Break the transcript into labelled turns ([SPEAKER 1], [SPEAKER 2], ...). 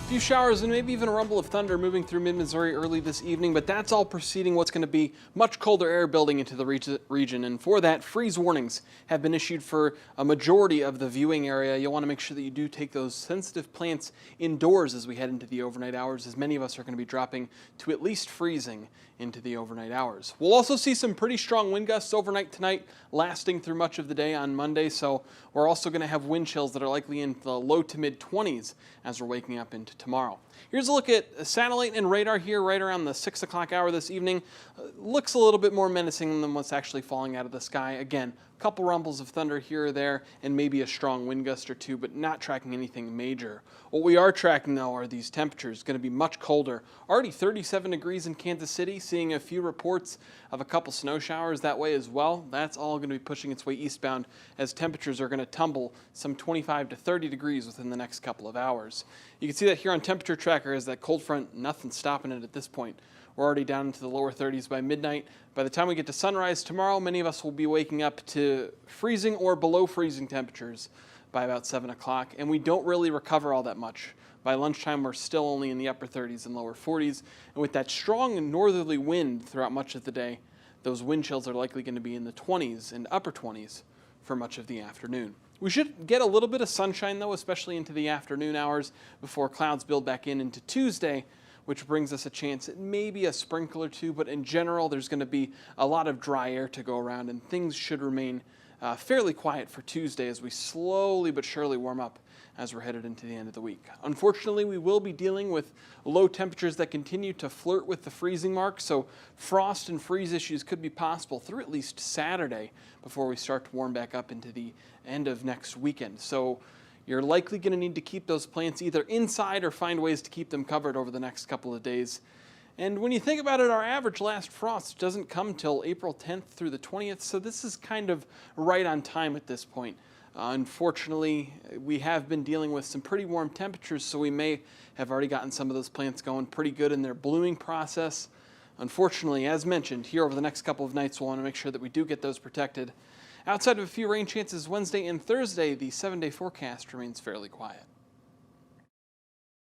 [SPEAKER 1] A few showers and maybe even a rumble of thunder moving through mid-Missouri early this evening, but that's all preceding what's going to be much colder air building into the region. And for that, freeze warnings have been issued for a majority of the viewing area. You'll want to make sure that you do take those sensitive plants indoors as we head into the overnight hours, as many of us are going to be dropping to at least freezing into the overnight hours. We'll also see some pretty strong wind gusts overnight tonight, lasting through much of the day on Monday. So we're also going to have wind chills that are likely in the low to mid 20s as we're waking up into tomorrow. Here's a look at satellite and radar here right around the 6 o'clock hour this evening. Looks a little bit more menacing than what's actually falling out of the sky. Again, a couple rumbles of thunder here or there and maybe a strong wind gust or two, but not tracking anything major. What we are tracking, though, are these temperatures. Going to be much colder. Already 37 degrees in Kansas City, seeing a few reports of a couple snow showers that way as well. That's all going to be pushing its way eastbound as temperatures are going to tumble some 25 to 30 degrees within the next couple of hours. You can see that here on temperature tracker as that cold front, nothing's stopping it at this point. We're already down into the lower 30s by midnight. By the time we get to sunrise tomorrow, many of us will be waking up to freezing or below freezing temperatures by about 7 o'clock, and we don't really recover all that much. By lunchtime, we're still only in the upper 30s and lower 40s, and with that strong northerly wind throughout much of the day, those wind chills are likely going to be in the 20s and upper 20s for much of the afternoon. We should get a little bit of sunshine, though, especially into the afternoon hours before clouds build back in into Tuesday, which brings us a chance at maybe a sprinkle or two, but in general, there's going to be a lot of dry air to go around, and things should remain fairly quiet for Tuesday as we slowly but surely warm up as we're headed into the end of the week. Unfortunately, we will be dealing with low temperatures that continue to flirt with the freezing mark, so frost and freeze issues could be possible through at least Saturday before we start to warm back up into the end of next weekend. So you're likely going to need to keep those plants either inside or find ways to keep them covered over the next couple of days. And when you think about it, our average last frost doesn't come till April 10th through the 20th, so this is kind of right on time at this point. Unfortunately, we have been dealing with some pretty warm temperatures, so we may have already gotten some of those plants going pretty good in their blooming process. Unfortunately, as mentioned, here over the next couple of nights, we'll want to make sure that we do get those protected. Outside of a few rain chances Wednesday and Thursday, the 7-day forecast remains fairly quiet.